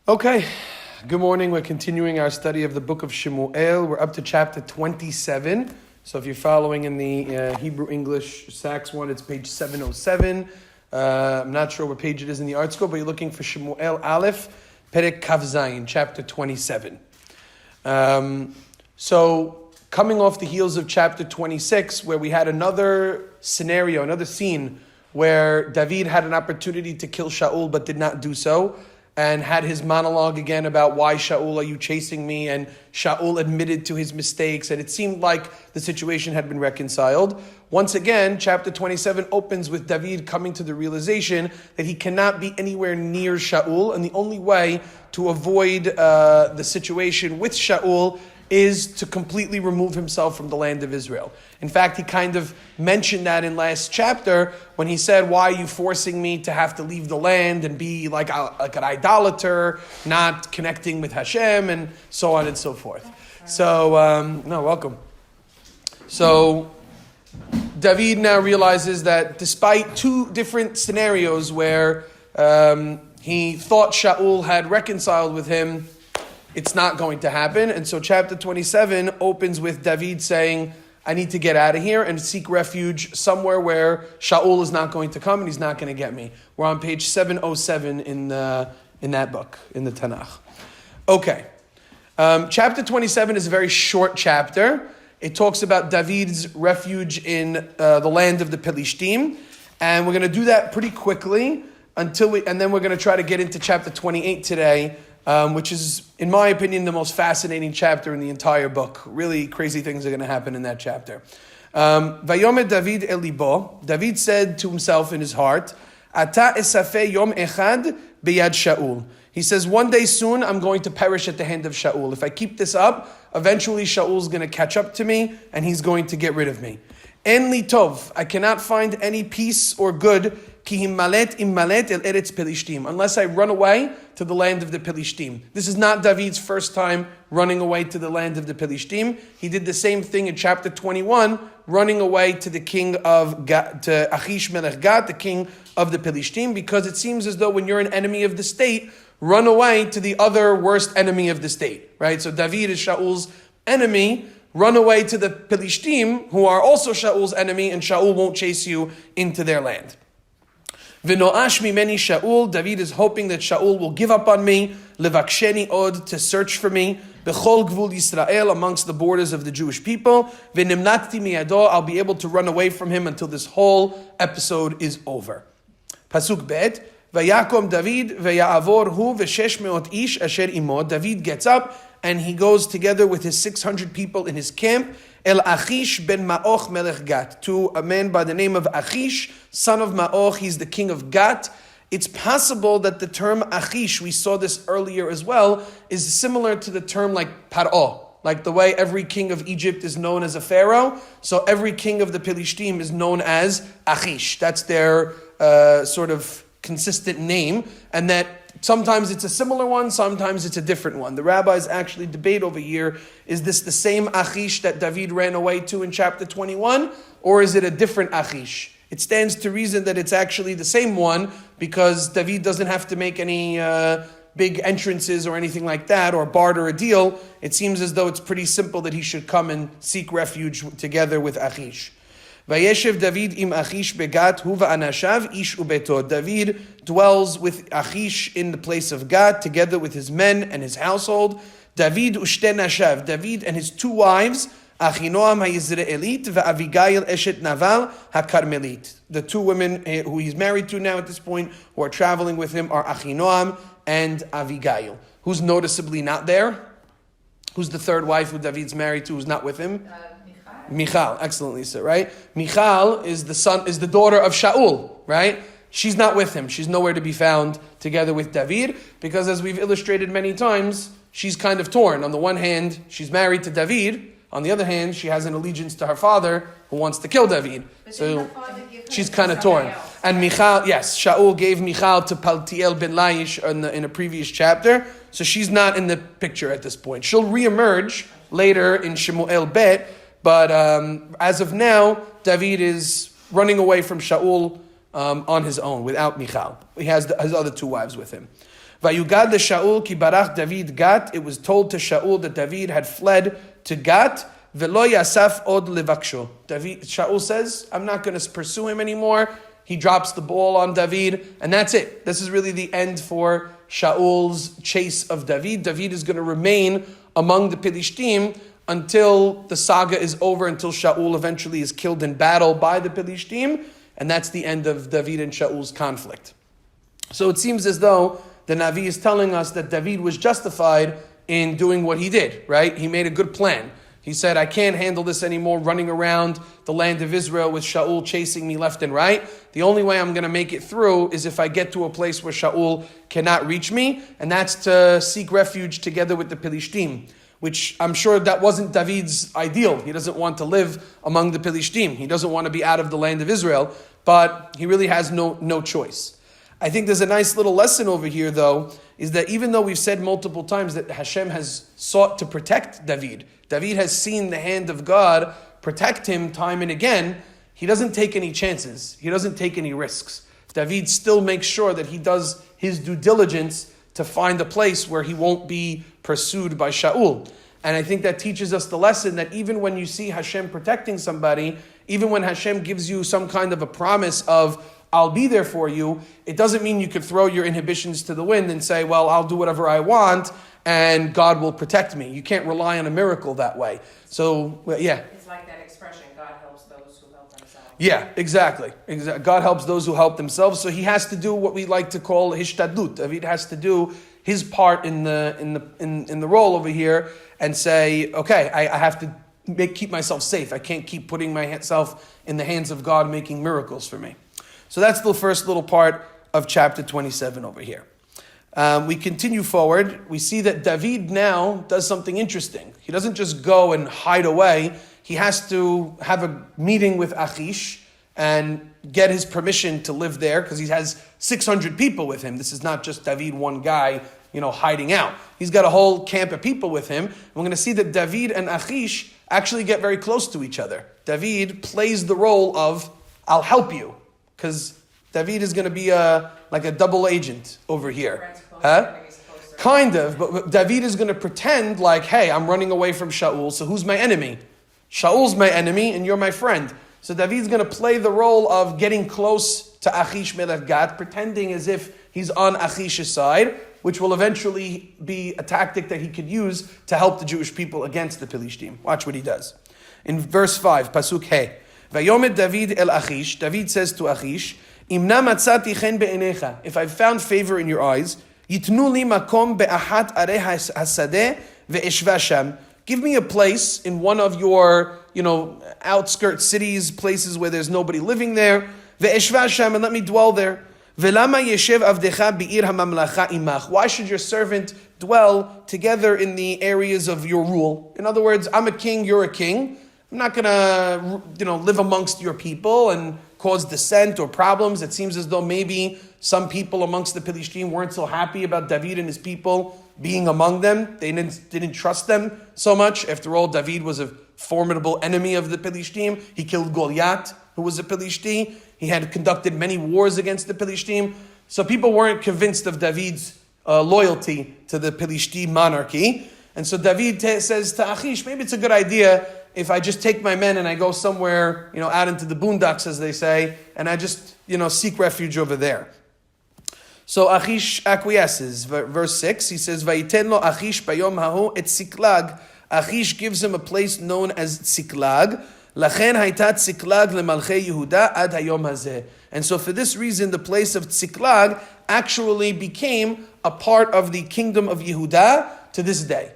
Okay, good morning. We're continuing our study of the book of Shemuel. We're up to chapter 27. So if you're following in the Hebrew-English Sachs one, it's page 707. I'm not sure what page it is in the art school, but you're looking for Shemuel Aleph, Perek Kav Zayin, chapter 27. So coming off the heels of chapter 26, where we had another scenario, another scene, where David had an opportunity to kill Shaul but did not do so, and had his monologue again about why, Shaul, are you chasing me? And Shaul admitted to his mistakes, and it seemed like the situation had been reconciled. Once again, chapter 27 opens with David coming to the realization that he cannot be anywhere near Shaul, and the only way to avoid the situation with Shaul is to completely remove himself from the land of Israel. In fact, he kind of mentioned that in last chapter when he said, why are you forcing me to have to leave the land and be like an idolater, not connecting with Hashem, and so on and so forth. So, welcome. So, David now realizes that despite two different scenarios where he thought Shaul had reconciled with him, it's not going to happen. And so chapter 27 opens with David saying, I need to get out of here and seek refuge somewhere where Shaul is not going to come and he's not going to get me. We're on page 707 in that book, in the Tanakh. Okay. Chapter 27 is a very short chapter. It talks about David's refuge in the land of the Philistines. And we're going to do that pretty quickly and then we're going to try to get into chapter 28 today, which is, in my opinion, the most fascinating chapter in the entire book. Really crazy things are going to happen in that chapter. Vayomer David el libo. David said to himself in his heart, Ata esafeh yom echad beyad Shaul. He says, one day soon I'm going to perish at the hand of Shaul. If I keep this up, eventually Shaul's going to catch up to me and he's going to get rid of me. En li tov. I cannot find any peace or good unless I run away to the land of the Philistines. This is not David's first time running away to the land of the Philistines. He did the same thing in chapter 21, running away to the king of Gat, to Achish Melech Gat, the king of the Philistines, because it seems as though when you're an enemy of the state, run away to the other worst enemy of the state, right? So David is Shaul's enemy. Run away to the Philistines, who are also Shaul's enemy, and Shaul won't chase you into their land. V'no'ash mimeni Shaul. David is hoping that Shaul will give up on me. Levaksheni od, to search for me. B'chol gvul Yisrael, amongst the borders of the Jewish people. V'nimnatti miyado, I'll be able to run away from him until this whole episode is over. Pasuk bet. Vayakom David v'ya'avor hu v'shesh meot ish asher imo. David gets up and he goes together with his 600 people in his camp. El Achish ben Ma'och melech Gat, to a man by the name of Achish, son of Ma'och. He's the king of Gat. It's possible that the term Achish, we saw this earlier as well, is similar to the term like Paro, like the way every king of Egypt is known as a pharaoh. So every king of the Philistines is known as Achish. That's their sort of consistent name, and that sometimes it's a similar one, sometimes it's a different one. The rabbis actually debate over here, is this the same Achish that David ran away to in chapter 21, or is it a different Achish? It stands to reason that it's actually the same one, because David doesn't have to make any big entrances or anything like that, or barter a deal. It seems as though it's pretty simple that he should come and seek refuge together with Achish. Vayeshev David im Achish begat hu va'anashav ish ubeto. David dwells with Achish in the place of Gat, together with his men and his household. David ushte nashav. David and his two wives, Achinoam ha'Yizraelit va'Avigail eshet Naval ha'Karmelit. The two women who he's married to now at this point, who are traveling with him, are Achinoam and Avigail. Who's noticeably not there? Who's the third wife who David's married to who's not with him? Michal, excellent, Lisa, right? Michal is the daughter of Shaul, right? She's not with him. She's nowhere to be found together with David, because as we've illustrated many times, she's kind of torn. On the one hand, she's married to David. On the other hand, she has an allegiance to her father who wants to kill David. So she's kind of torn. And Michal, yes, Shaul gave Michal to Paltiel ben Laish in a previous chapter. So she's not in the picture at this point. She'll reemerge later in Shemuel Bet. But as of now, David is running away from Shaul on his own, without Michal. He has his other two wives with him. Vayugad leShaul ki barach David Gat. It was told to Shaul that David had fled to Gat. Velo yasaf od levaksho. Shaul says, I'm not going to pursue him anymore. He drops the ball on David, and that's it. This is really the end for Shaul's chase of David. David is going to remain among the Philistines until the saga is over, until Shaul eventually is killed in battle by the Philistines, and that's the end of David and Shaul's conflict. So it seems as though the Navi is telling us that David was justified in doing what he did, right? He made a good plan. He said, I can't handle this anymore, running around the land of Israel with Shaul chasing me left and right. The only way I'm going to make it through is if I get to a place where Shaul cannot reach me, and that's to seek refuge together with the Philistines, which I'm sure that wasn't David's ideal. He doesn't want to live among the Philistines. He doesn't want to be out of the land of Israel, but he really has no choice. I think there's a nice little lesson over here, though, is that even though we've said multiple times that Hashem has sought to protect David, David has seen the hand of God protect him time and again, he doesn't take any chances. He doesn't take any risks. David still makes sure that he does his due diligence to find a place where he won't be pursued by Shaul. And I think that teaches us the lesson that even when you see Hashem protecting somebody, even when Hashem gives you some kind of a promise of, I'll be there for you, it doesn't mean you could throw your inhibitions to the wind and say, well, I'll do whatever I want and God will protect me. You can't rely on a miracle that way. So, yeah. It's like that expression, God helps those who help themselves. Yeah, exactly. God helps those who help themselves. So he has to do what we like to call hishtadlut. David has to do his part in the role over here and say, okay, I have to keep myself safe. I can't keep putting myself in the hands of God making miracles for me. So that's the first little part of chapter 27 over here. We continue forward. We see that David now does something interesting. He doesn't just go and hide away. He has to have a meeting with Achish and get his permission to live there because he has 600 people with him. This is not just David, one guy, hiding out. He's got a whole camp of people with him. We're going to see that David and Achish actually get very close to each other. David plays the role of, I'll help you. Because David is going to be like a double agent over here. Kind of, but David is going to pretend like, hey, I'm running away from Shaul, so who's my enemy? Shaul's my enemy and you're my friend. So David's going to play the role of getting close to Achish Melech Gat, pretending as if he's on Achish's side, which will eventually be a tactic that he could use to help the Jewish people against the Philistines. Watch what he does. In verse 5, Pasuk He. Vayomed David el Achish. David says to Achish, Imna matzati chen be'enecha. If I've found favor in your eyes, yitnu li makom be'ahat arei hasadeh ve'eshva sham. Give me a place in one of your, outskirt cities, places where there's nobody living there. Ve'eshva sham, and let me dwell there. Ve'lama yeshev avdecha be'ir hamamlacha imach. Why should your servant dwell together in the areas of your rule? In other words, I'm a king, you're a king. I'm not going to, live amongst your people and cause dissent or problems. It seems as though maybe some people amongst the Philistines weren't so happy about David and his people being among them. They didn't trust them so much. After all, David was a formidable enemy of the Philistines. He killed Goliath, who was a Philistine. He had conducted many wars against the Philistines. So people weren't convinced of David's loyalty to the Philistine monarchy. And so David says to Achish, maybe it's a good idea if I just take my men and I go somewhere, out into the boondocks, as they say, and I just, seek refuge over there. So Achish acquiesces. Verse 6, he says, Vayiten lo Achish bayom hahu et Siklag. Achish gives him a place known as Siklag. Lachen haytat Siklag lemalchei Yehuda ad hayom hazeh. And so for this reason, the place of Siklag actually became a part of the kingdom of Yehuda to this day.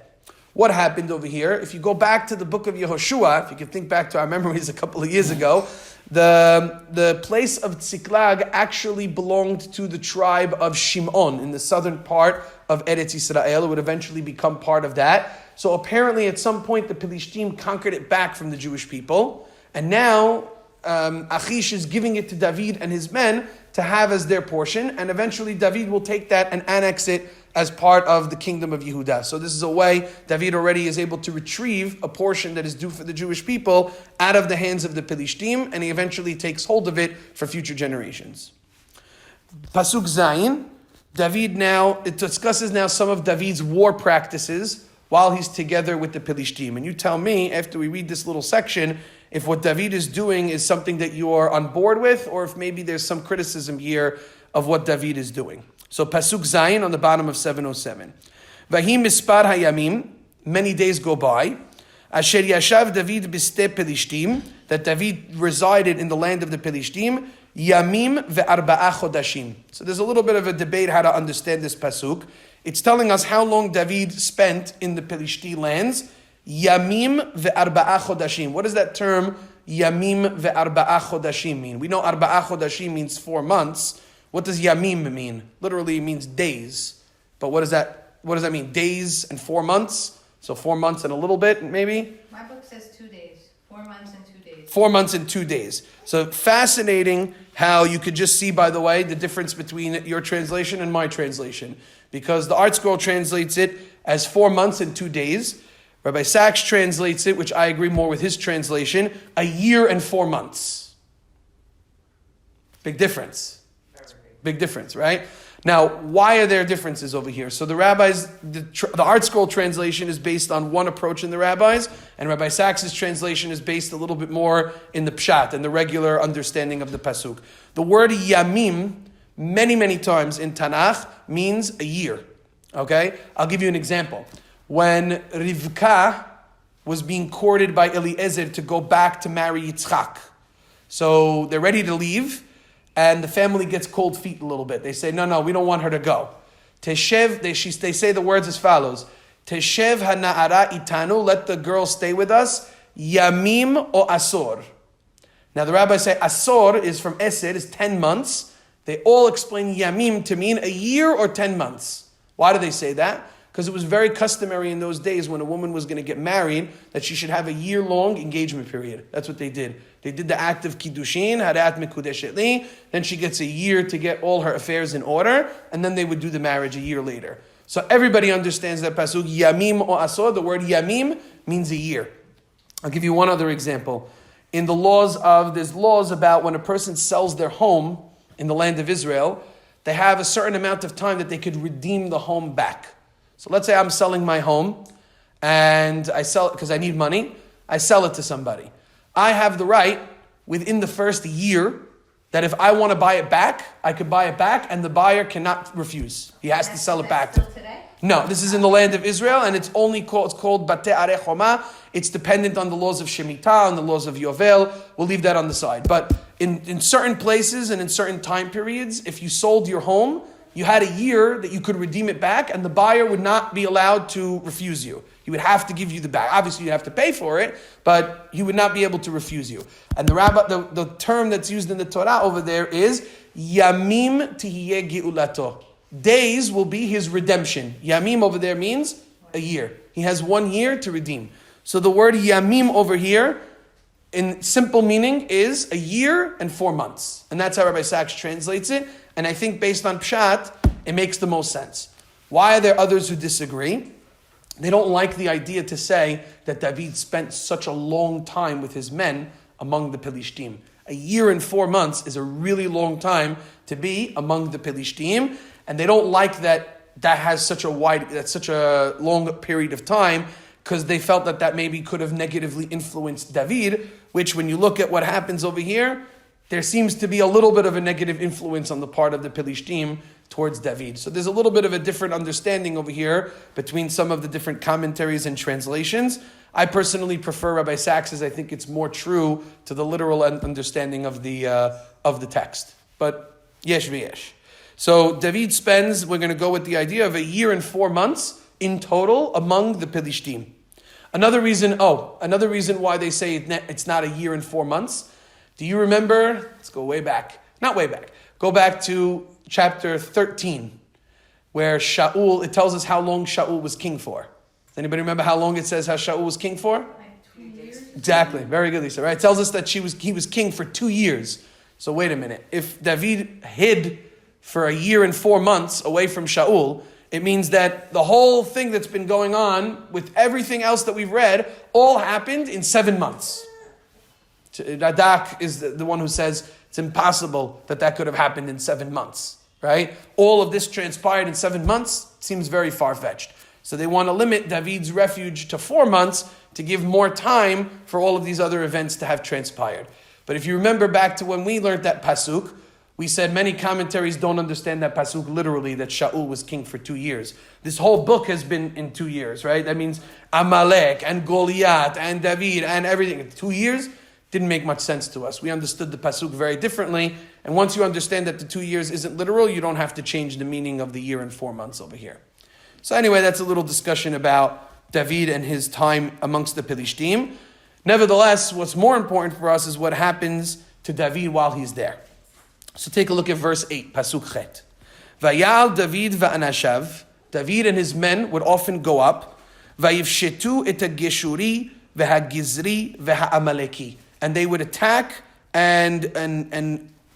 What happened over here? If you go back to the book of Yehoshua, if you can think back to our memories a couple of years ago, the place of Tziklag actually belonged to the tribe of Shimon in the southern part of Eretz Yisrael. It would eventually become part of that. So apparently at some point the Philistines conquered it back from the Jewish people. And now Achish is giving it to David and his men to have as their portion. And eventually David will take that and annex it as part of the kingdom of Yehuda. So this is a way David already is able to retrieve a portion that is due for the Jewish people out of the hands of the Philistines, and he eventually takes hold of it for future generations. Pasuk Zayin, David now, it discusses now some of David's war practices while he's together with the Philistines. And you tell me, after we read this little section, if what David is doing is something that you are on board with, or if maybe there's some criticism here of what David is doing. So Pasuk Zayin on the bottom of 707. Vahi mispar hayamim, many days go by, asher yashav David biste Pelishtim, that David resided in the land of the Pelishtim, Yamim ve'arba'a chodashim. So there's a little bit of a debate how to understand this pasuk. It's telling us how long David spent in the Pelishti lands. Yamim ve'arba'a chodashim. What does that term Yamim ve'arba'a chodashim mean? We know arba'a chodashim means 4 months. What does Yamim mean? Literally it means days. But what does that mean? Days and 4 months? So 4 months and a little bit, maybe? My book says 2 days. 4 months and 2 days. 4 months and 2 days. So fascinating how you could just see, by the way, the difference between your translation and my translation. Because the Art Scroll translates it as 4 months and 2 days. Rabbi Sachs translates it, which I agree more with his translation, a year and 4 months. Big difference. Big difference, right? Now, why are there differences over here? So the rabbis, the Art Scroll translation is based on one approach in the rabbis, and Rabbi Sachs's translation is based a little bit more in the pshat and the regular understanding of the pasuk. The word yamim, many, many times in Tanakh, means a year. Okay? I'll give you an example. When Rivka was being courted by Eliezer to go back to marry Yitzchak, so they're ready to leave, and the family gets cold feet a little bit. They say, no, we don't want her to go. Teshev, they say the words as follows. Teshev hana'ara itanu, let the girl stay with us. Yamim o asor. Now the rabbis say asor is from Esed, is 10 months. They all explain yamim to mean a year or 10 months. Why do they say that? Because it was very customary in those days when a woman was going to get married that she should have a year-long engagement period. That's what they did. They did the act of kiddushin, harat mekudeshet li. Then she gets a year to get all her affairs in order, and then they would do the marriage a year later. So everybody understands that pasuk, yamim o asor. The word yamim means a year. I'll give you one other example. In the there's laws about when a person sells their home in the land of Israel, they have a certain amount of time that they could redeem the home back. So let's say I'm selling my home, and I sell it because I need money. I sell it to somebody. I have the right within the first year that if I want to buy it back, I could buy it back, and the buyer cannot refuse. He has to sell it back. Today? No, this is in the land of Israel, and it's called Batei Arei Choma. It's dependent on the laws of Shemitah and the laws of Yovel. We'll leave that on the side. But in certain places and in certain time periods, if you sold your home, you had a year that you could redeem it back, and the buyer would not be allowed to refuse you. He would have to give you the back. Obviously, you have to pay for it, but he would not be able to refuse you. And the term that's used in the Torah over there is Yamim Tihiyeh Geulato. Days will be his redemption. Yamim over there means a year. He has 1 year to redeem. So the word Yamim over here, in simple meaning, is a year and 4 months. And that's how Rabbi Sachs translates it. And I think based on Pshat, it makes the most sense. Why are there others who disagree? They don't like the idea to say that David spent such a long time with his men among the Philistines. A year and 4 months is a really long time to be among the Philistines. And they don't like that has such a long period of time, because they felt that maybe could have negatively influenced David, which when you look at what happens over here, there seems to be a little bit of a negative influence on the part of the Philistines towards David. So there's a little bit of a different understanding over here between some of the different commentaries and translations. I personally prefer Rabbi Sachs's. I think it's more true to the literal understanding of the text. But yesh v'yesh. So David spends, we're going to go with the idea of a year and 4 months in total among the Philistines. Another reason why they say it's not a year and 4 months. Do you remember? Let's go way back. Not way back. Go back to chapter 13, where Shaul, it tells us how long Shaul was king for. Does anybody remember how long it says how Shaul was king for? Like 2 years. Exactly. Very good, Lisa. Right? It tells us that he was king for 2 years. So wait a minute. If David hid for a year and 4 months away from Shaul, it means that the whole thing that's been going on with everything else that we've read all happened in 7 months. Radak is the one who says it's impossible that could have happened in 7 months. right? All of this transpired in 7 months. Seems very far-fetched. So they want to limit David's refuge to 4 months to give more time for all of these other events to have transpired. But if you remember back to when we learned that pasuk, we said many commentaries don't understand that pasuk literally, that Shaul was king for 2 years. This whole book has been in 2 years, right? That means Amalek and Goliath and David and everything. 2 years didn't make much sense to us. We understood the pasuk very differently. And once you understand that the 2 years isn't literal, you don't have to change the meaning of the year and 4 months over here. So anyway, that's a little discussion about David and his time amongst the Philistines. Nevertheless, what's more important for us is what happens to David while he's there. So take a look at verse 8, Pasuk Chet. Vayal David va'anashav. David and his men would often go up. Vayivshetu et ha'geshuri v'ha'gizri v'ha'amaleki. And they would attack and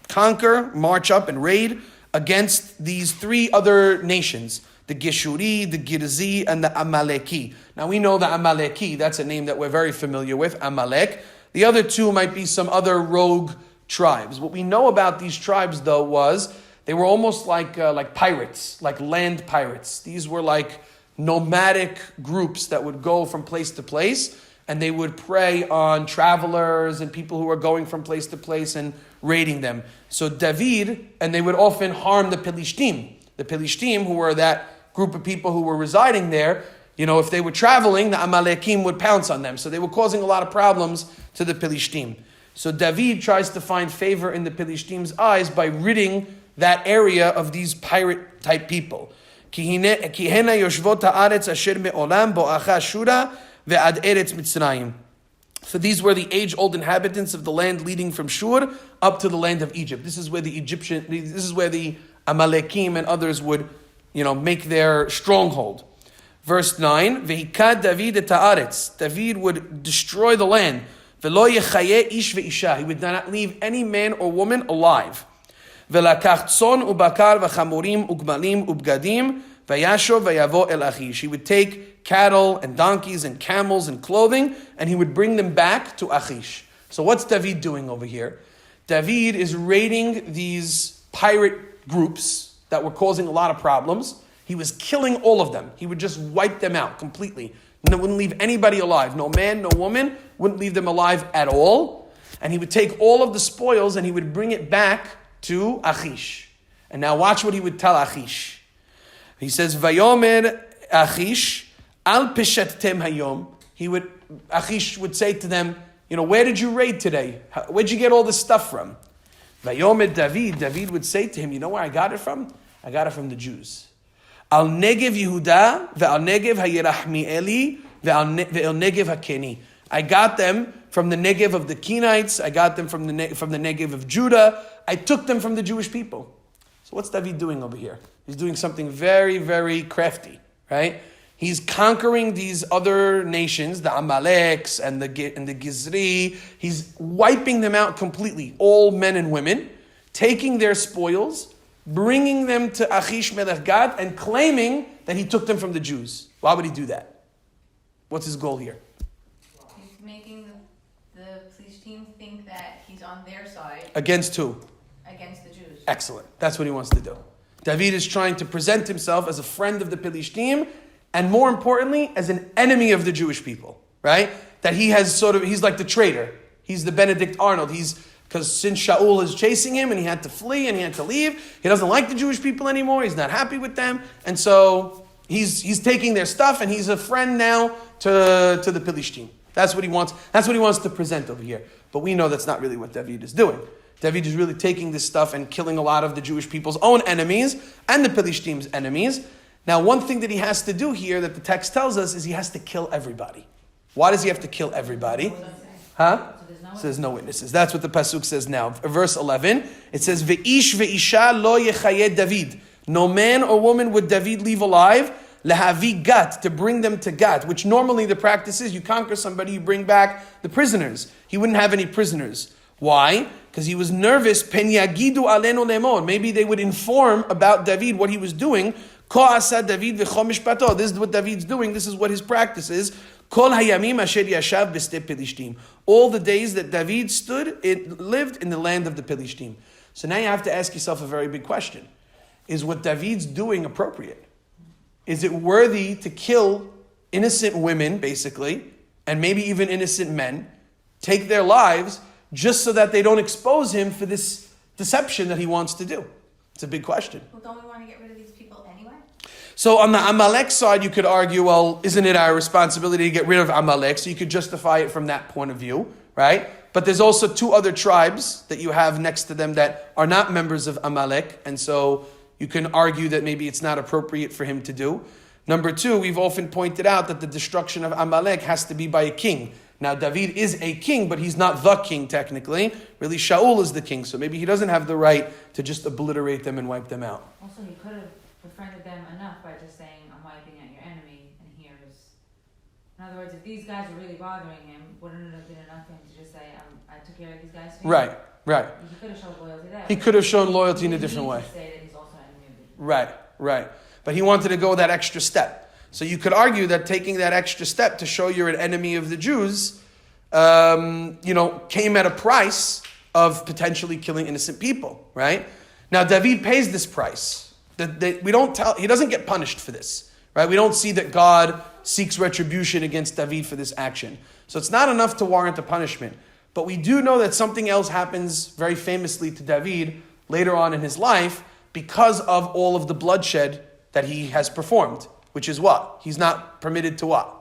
conquer, march up and raid against these 3 other nations. The Geshuri, the Girzi, and the Amaleki. Now we know the Amaleki, that's a name that we're very familiar with, Amalek. The other 2 might be some other rogue tribes. What we know about these tribes, though, was they were almost like pirates, like land pirates. These were like nomadic groups that would go from place to place, and they would prey on travelers and people who are going from place to place and raiding them. So David, and they would often harm the Philistines. The Philistines, who were that group of people who were residing there, if they were traveling, the Amalekim would pounce on them. So they were causing a lot of problems to the Philistines. So David tries to find favor in the Philistines' eyes by ridding that area of these pirate-type people. For these were the age-old inhabitants of the land leading from Shur up to the land of Egypt. This is where the Amalekim and others would, make their stronghold. Verse 9, Vehikad David et haaretz. David would destroy the land. Velo yechayeh ish ve'isha. He would not leave any man or woman alive. Velakach tzon ubakar v'chamurim ugmalim ubgadim v'yashov v'yavo el Achish. He would take cattle and donkeys and camels and clothing, and he would bring them back to Achish. So what's David doing over here? David is raiding these pirate groups that were causing a lot of problems. He was killing all of them. He would just wipe them out completely. Wouldn't leave anybody alive. No man, no woman, wouldn't leave them alive at all. And he would take all of the spoils and he would bring it back to Achish. And now watch what he would tell Achish. He says, Vayomer Achish, al peshattem hayom. Achish would say to them, where did you raid today? Where'd you get all this stuff from? Vayomer David would say to him, you know where I got it from? I got it from the Jews. Al Negev Yehuda, ve'al Negev hayirachmieli, ve'al Negev hakeni. I got them from the Negev of the Kenites. I got them from the Negev of Judah. I took them from the Jewish people. So what's David doing over here? He's doing something very, very crafty, right? He's conquering these other nations, the Amaleks and the Gizri. He's wiping them out completely, all men and women, taking their spoils, bringing them to Achish Melech Gad, and claiming that he took them from the Jews. Why would he do that? What's his goal here? He's making the Philistines think that he's on their side. Against who? Against the Jews. Excellent. That's what he wants to do. David is trying to present himself as a friend of the Philistines, and more importantly, as an enemy of the Jewish people, right? That he's like the traitor. He's the Benedict Arnold. Because since Shaul is chasing him and he had to flee and he had to leave, he doesn't like the Jewish people anymore. He's not happy with them. And so he's taking their stuff and he's a friend now to the Philistines. That's what he wants. That's what he wants to present over here. But we know that's not really what David is doing. David is really taking this stuff and killing a lot of the Jewish people's own enemies and the Philistines' enemies. Now, one thing that he has to do here that the text tells us is he has to kill everybody. Why does he have to kill everybody? Huh? So there's no witnesses. That's what the pasuk says now. Verse 11, it says, Ve'ish ve'isha lo yechayeh David. No man or woman would David leave alive, lehavi gat, to bring them to gat, which normally the practice is you conquer somebody, you bring back the prisoners. He wouldn't have any prisoners. Why? Because he was nervous. Pen yagidu alenu lemor. Maybe they would inform about David, what he was doing. Ko asa David v'cho mishpato. This is what David's doing. This is what his practice is. Kol hayamim asher yashav b'stei Philistine. All the days that David lived in the land of the Philistines. So now you have to ask yourself a very big question. is what David's doing appropriate? Is it worthy to kill innocent women, basically, and maybe even innocent men, take their lives just so that they don't expose him for this deception that he wants to do? It's a big question. Well, don't we want to get rid of these people anyway? So on the Amalek side, you could argue, well, isn't it our responsibility to get rid of Amalek? So you could justify it from that point of view, right? But there's also two other tribes that you have next to them that are not members of Amalek, and so you can argue that maybe it's not appropriate for him to do. Number two, we've often pointed out that the destruction of Amalek has to be by a king. Now, David is a king, but he's not the king technically. Really, Shaul is the king, so maybe he doesn't have the right to just obliterate them and wipe them out. Also, he could have befriended them enough by just saying, I'm wiping out your enemy, and here's... In other words, if these guys are really bothering him, wouldn't it have been enough for him to just say, I took care of these guys for you? Right. He could have shown loyalty there. He could have shown loyalty in a different way. Say that he's also an enemy of the Jews. Right. But he wanted to go that extra step. So you could argue that taking that extra step to show you're an enemy of the Jews, came at a price of potentially killing innocent people, right? Now, David pays this price. He doesn't get punished for this, right? We don't see that God seeks retribution against David for this action. So it's not enough to warrant a punishment. But we do know that something else happens very famously to David later on in his life because of all of the bloodshed that he has performed, which is what? He's not permitted to what?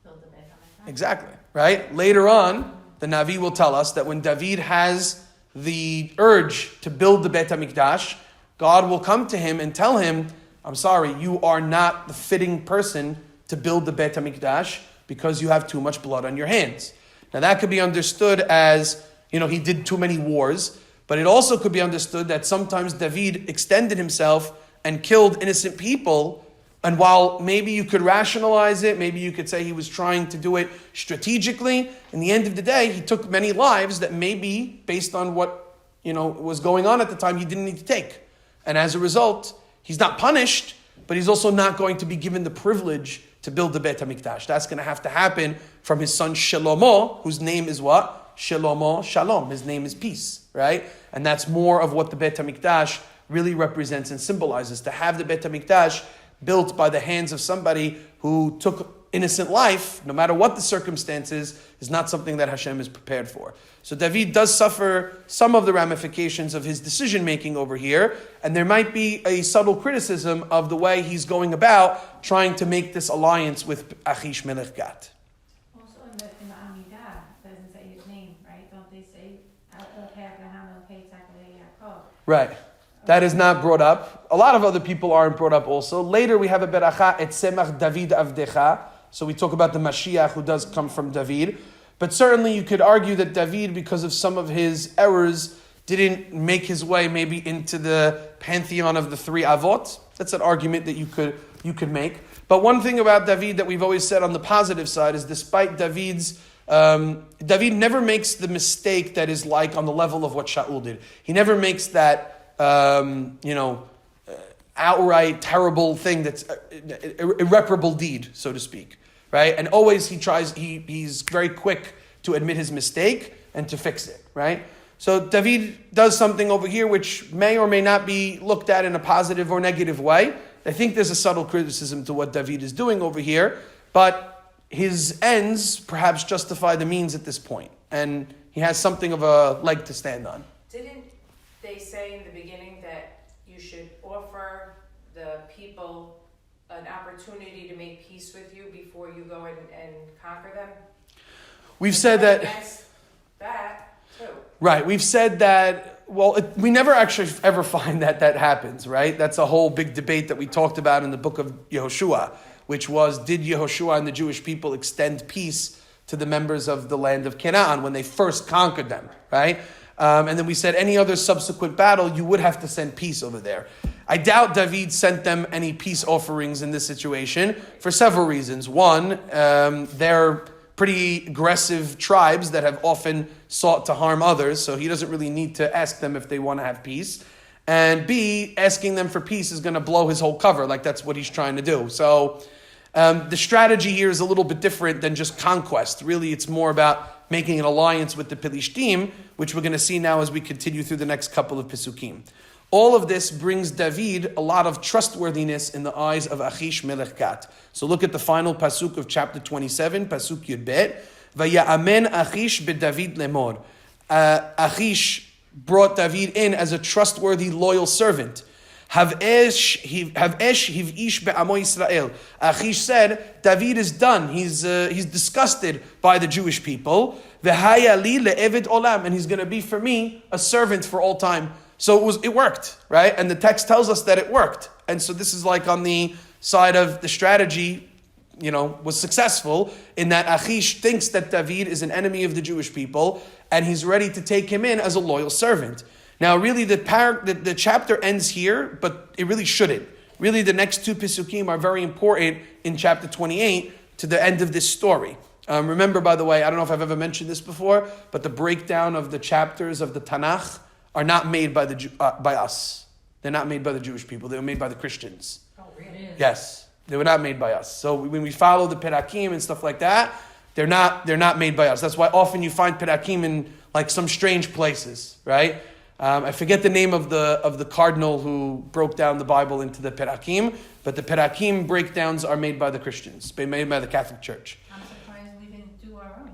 Build the Beit HaMikdash. Exactly, right? Later on, the Navi will tell us that when David has the urge to build the Beit HaMikdash, God will come to him and tell him, I'm sorry, you are not the fitting person to build the Beit HaMikdash because you have too much blood on your hands. Now that could be understood as, he did too many wars, but it also could be understood that sometimes David extended himself and killed innocent people. And while maybe you could rationalize it, maybe you could say he was trying to do it strategically, in the end of the day, he took many lives that maybe, based on what was going on at the time, he didn't need to take. And as a result, he's not punished, but he's also not going to be given the privilege to build the Beit HaMikdash. That's going to have to happen from his son Shlomo, whose name is what? Shlomo Shalom. His name is peace, right? And that's more of what the Beit HaMikdash really represents and symbolizes. To have the Beit HaMikdash built by the hands of somebody who took innocent life, no matter what the circumstances, is not something that Hashem is prepared for. So David does suffer some of the ramifications of his decision-making over here, and there might be a subtle criticism of the way he's going about trying to make this alliance with Achish Melech Gat. Also, in the Amidah, doesn't say his name, right? Don't they say, Right. That is not brought up. A lot of other people aren't brought up also. Later we have a beracha, et semach David avdecha. So we talk about the Mashiach who does come from David. But certainly you could argue that David, because of some of his errors, didn't make his way maybe into the pantheon of the three Avot. That's an argument that you could make. But one thing about David that we've always said on the positive side is despite David never makes the mistake that is like on the level of what Shaul did. He never makes that outright terrible thing that's irreparable deed, so to speak, right? And always he's very quick to admit his mistake and to fix it, right? So David does something over here which may or may not be looked at in a positive or negative way. I think there's a subtle criticism to what David is doing over here, but his ends perhaps justify the means at this point, and he has something of a leg to stand on. Didn't they say in the beginning that you should offer the people an opportunity to make peace with you before you go and conquer them? We've said that. Against that too. Right. We've said that. Well, we never actually ever find that happens. Right. That's a whole big debate that we talked about in the book of Yehoshua, which was, did Yehoshua and the Jewish people extend peace to the members of the land of Canaan when they first conquered them? Right. And then we said any other subsequent battle, you would have to send peace over there. I doubt David sent them any peace offerings in this situation for several reasons. One, they're pretty aggressive tribes that have often sought to harm others, so he doesn't really need to ask them if they want to have peace. And B, asking them for peace is going to blow his whole cover, like that's what he's trying to do. So the strategy here is a little bit different than just conquest. Really, it's more about making an alliance with the Philistines, which we're going to see now as we continue through the next couple of Pesukim. All of this brings David a lot of trustworthiness in the eyes of Achish Melech Gat. So look at the final pasuk of chapter 27, pasuk Yud Bet. Vaya'amen Achish beDavid lemor. Achish brought David in as a trustworthy, loyal servant. Have esh hiv'ish be'amo Yisrael. Achish said, David is done. He's disgusted by the Jewish people. V'haya li le'eved olam, and he's going to be for me a servant for all time. So it worked, right? And the text tells us that it worked. And so this is like on the side of the strategy, was successful in that Achish thinks that David is an enemy of the Jewish people, and he's ready to take him in as a loyal servant. Now, really, the chapter ends here, but it really shouldn't. Really, the next two Pisukim are very important in chapter 28 to the end of this story. Remember, by the way, I don't know if I've ever mentioned this before, but the breakdown of the chapters of the Tanakh are not made by by us. They're not made by the Jewish people. They were made by the Christians. Oh, really? Yes, they were not made by us. So when we follow the Perakim and stuff like that, they're not made by us. That's why often you find Perakim in like some strange places, right? I forget the name of the cardinal who broke down the Bible into the Perakim, but the Perakim breakdowns are made by the Christians, made by the Catholic Church. I'm surprised we didn't do our own.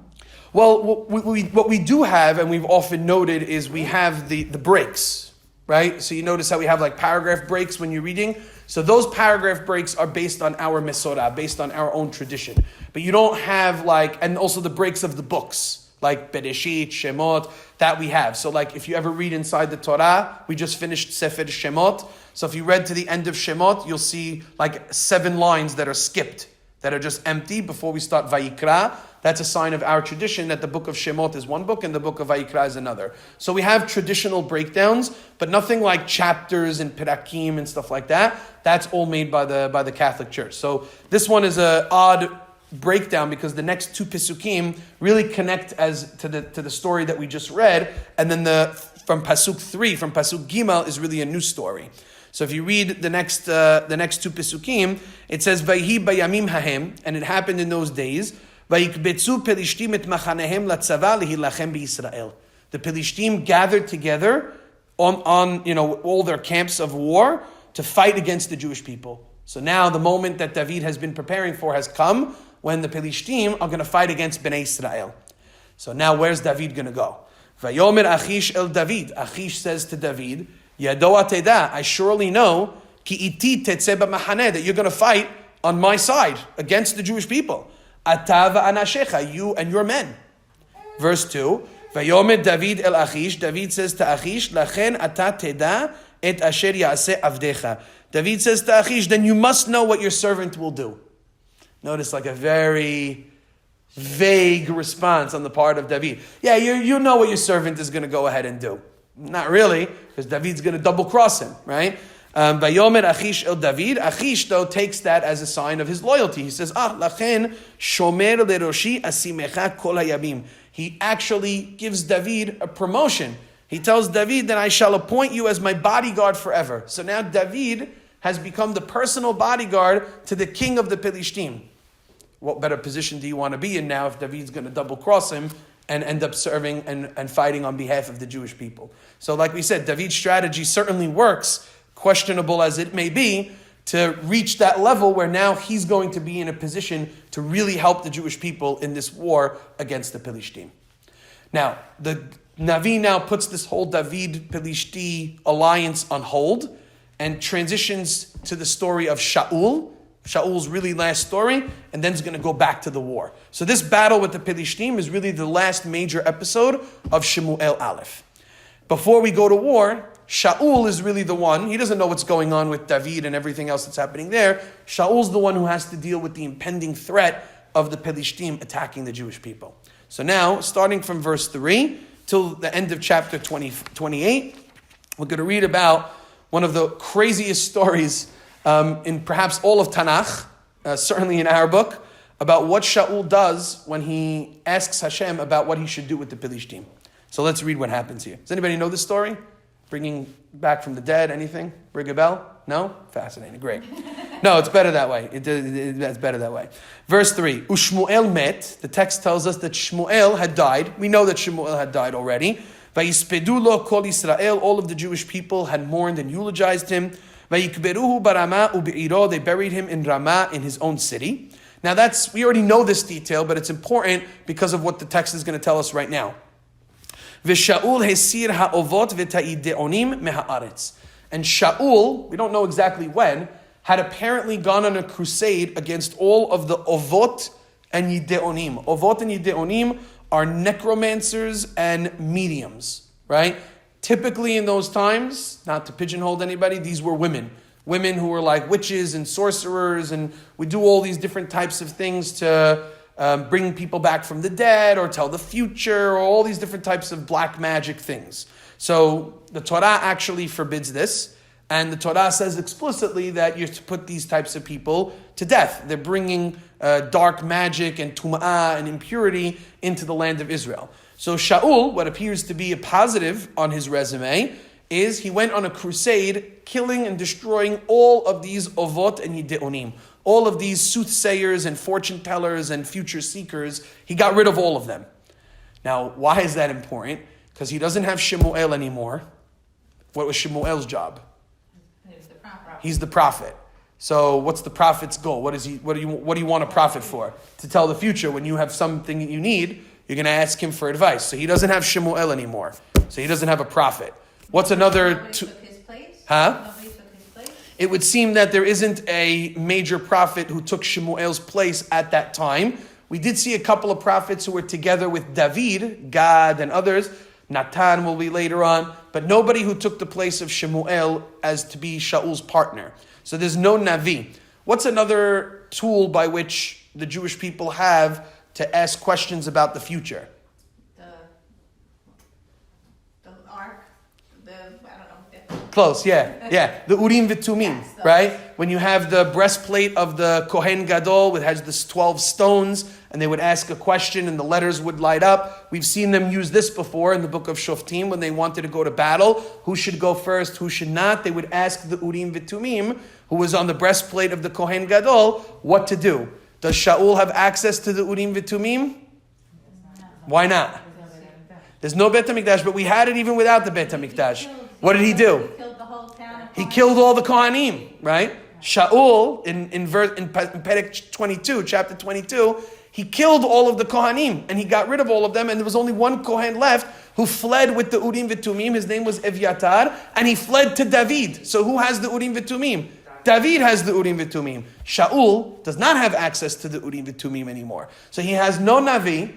Well, what we do have, and we've often noted, is we have the breaks, right? So you notice how we have like paragraph breaks when you're reading. So those paragraph breaks are based on our Mesorah, based on our own tradition. But you don't have and also the breaks of the books, like Bereshit, Shemot, that we have. So like if you ever read inside the Torah, we just finished Sefer Shemot. So if you read to the end of Shemot, you'll see like 7 lines that are skipped, that are just empty before we start Vayikra. That's a sign of our tradition that the book of Shemot is one book and the book of Vayikra is another. So we have traditional breakdowns, but nothing like chapters and Perakim and stuff like that. That's all made by the Catholic Church. So this one is an odd breakdown because the next 2 Pisukim really connect to the story that we just read, and then from Pasuk 3, from Pasuk Gimel is really a new story. So if you read the next 2 Pisukim, it says Vayhi bayamim hahem, and it happened in those days. Vayikbetzu Pelishtim et machanehem latzava lehilachem b'Yisrael. The Pelishtim gathered together on all their camps of war to fight against the Jewish people. So now the moment that David has been preparing for has come, when the Pelishtim are going to fight against Bnei Israel. So now where's David going to go? Vayomer Achish el David. Achish says to David, Yadoa teda, I surely know, ki iti tetzeh b'machaneh, that you're going to fight on my side against the Jewish people. Ata v'anashecha, you and your men. Verse 2, Vayomer David el Achish, David says to Achish, Lachen ata teda et asher ya'aseh avdecha. David says to Achish, then you must know what your servant will do. Notice like a very vague response on the part of David. Yeah, you know what your servant is going to go ahead and do. Not really, because David's going to double cross him, right? Vayomer Achish el David. Achish, though, takes that as a sign of his loyalty. He says, lachen shomer leroshi asimecha kol hayamim. He actually gives David a promotion. He tells David that I shall appoint you as my bodyguard forever. So now David has become the personal bodyguard to the king of the Philistines. What better position do you want to be in now if David's going to double cross him and end up serving and fighting on behalf of the Jewish people? So like we said, David's strategy certainly works, questionable as it may be, to reach that level where now he's going to be in a position to really help the Jewish people in this war against the Philistines. Now, the Navi now puts this whole David-Philistine alliance on hold and transitions to the story of Shaul, Shaul's really last story, and then is going to go back to the war. So this battle with the Philistines is really the last major episode of Shemuel Aleph. Before we go to war, Shaul is really the one, he doesn't know what's going on with David and everything else that's happening there. Shaul's the one who has to deal with the impending threat of the Philistines attacking the Jewish people. So now, starting from verse 3 till the end of chapter 28, we're going to read about one of the craziest stories in perhaps all of Tanakh, certainly in our book, about what Shaul does when he asks Hashem about what he should do with the Philistines. So let's read what happens here. Does anybody know this story? Bringing back from the dead, anything? Ring a bell? No? Fascinating, great. No, it's better that way. It's better that way. Verse 3, Ushmuel met. The text tells us that Shemuel had died. We know that Shemuel had died already. Vayispedu lo kol Yisrael, all of the Jewish people had mourned and eulogized him. Vayikberuhu barama ubeiro, they buried him in Ramah, in his own city. Now we already know this detail, but it's important because of what the text is going to tell us right now. V'Shaul hesir ha'ovot v'ta'ideonim meha'aretz. And Shaul, we don't know exactly when, had apparently gone on a crusade against all of the ovot and yideonim. Ovot and yideonim are necromancers and mediums, right? Typically in those times, not to pigeonhole anybody, these were women. Women who were like witches and sorcerers, and we do all these different types of things to bring people back from the dead or tell the future, or all these different types of black magic things. So the Torah actually forbids this, and the Torah says explicitly that you're to put these types of people to death. They're bringing dark magic and tum'ah and impurity into the land of Israel. So Shaul, what appears to be a positive on his resume, is he went on a crusade killing and destroying all of these ovot and yideonim. All of these soothsayers and fortune tellers and future seekers, he got rid of all of them. Now, why is that important? Because he doesn't have Shemuel anymore. What was Shemuel's job? He's the prophet. So what's the prophet's goal? What do you want a prophet for? To tell the future. When you have something that you need, you're going to ask him for advice. So he doesn't have Shemuel anymore. So he doesn't have a prophet. What's another... Nobody took his place? Huh? Nobody took his place? It would seem that there isn't a major prophet who took Shemuel's place at that time. We did see a couple of prophets who were together with David, Gad, and others. Natan will be later on. But nobody who took the place of Shemuel as to be Shaul's partner. So there's no Navi. What's another tool by which the Jewish people have to ask questions about the future? The ark, I don't know. Close, yeah. The Urim V'Tumim, right? When you have the breastplate of the Kohen Gadol, it has this 12 stones, and they would ask a question and the letters would light up. We've seen them use this before in the book of Shoftim when they wanted to go to battle. Who should go first, who should not? They would ask the Urim V'Tumim, who was on the breastplate of the Kohen Gadol, what to do. Does Shaul have access to the Urim V'Tumim? Why not? There's no Bet HaMikdash, but we had it even without the Bet HaMikdash. What did he do? He killed the whole town. He killed all the Kohanim, right? Shaul, in Perek 22, chapter 22, he killed all of the Kohanim, and he got rid of all of them, and there was only one Kohen left who fled with the Urim V'Tumim. His name was Evyatar, and he fled to David. So who has the Urim V'Tumim? David has the Urim V'Tumim. Shaul does not have access to the Urim V'Tumim anymore. So he has no Navi,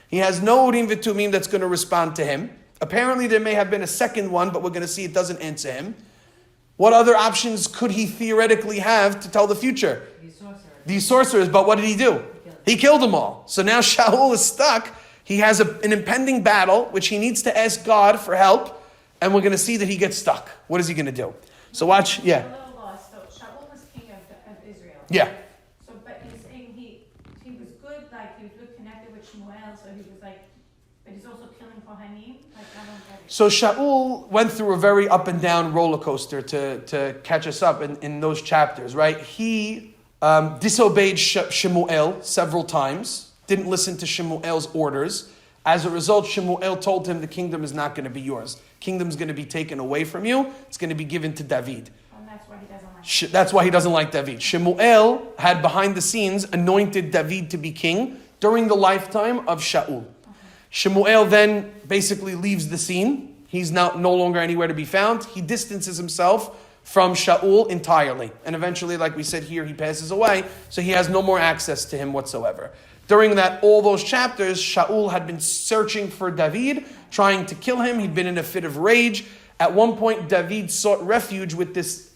he has no Urim V'Tumim that's going to respond to him. Apparently there may have been a second one, but we're going to see it doesn't answer him. What other options could he theoretically have to tell the future? These sorcerers, but what did he do? He killed them all. So now Shaul is stuck. He has an impending battle, which he needs to ask God for help, and we're going to see that he gets stuck. What is he going to do? So watch, yeah. A little lost. So Shaul was king of Israel. Yeah. So, but he's saying he was good, like he was good connected with Shemuel, so he was like, but he's also killing Kohanim. Like I don't get it. So Shaul went through a very up and down roller coaster to catch us up in those chapters, right? He disobeyed Shemuel several times, didn't listen to Shemuel's orders. As a result, Shemuel told him the kingdom is not going to be yours. Kingdom's going to be taken away from you. It's going to be given to David. And that's why he doesn't like That's why he doesn't like David. Shemuel had behind the scenes anointed David to be king during the lifetime of Shaul. Okay. Shemuel then basically leaves the scene. He's now no longer anywhere to be found. He distances himself from Shaul entirely. And eventually, like we said here, he passes away. So he has no more access to him whatsoever. During all those chapters, Shaul had been searching for David, trying to kill him. He'd been in a fit of rage. At one point, David sought refuge with this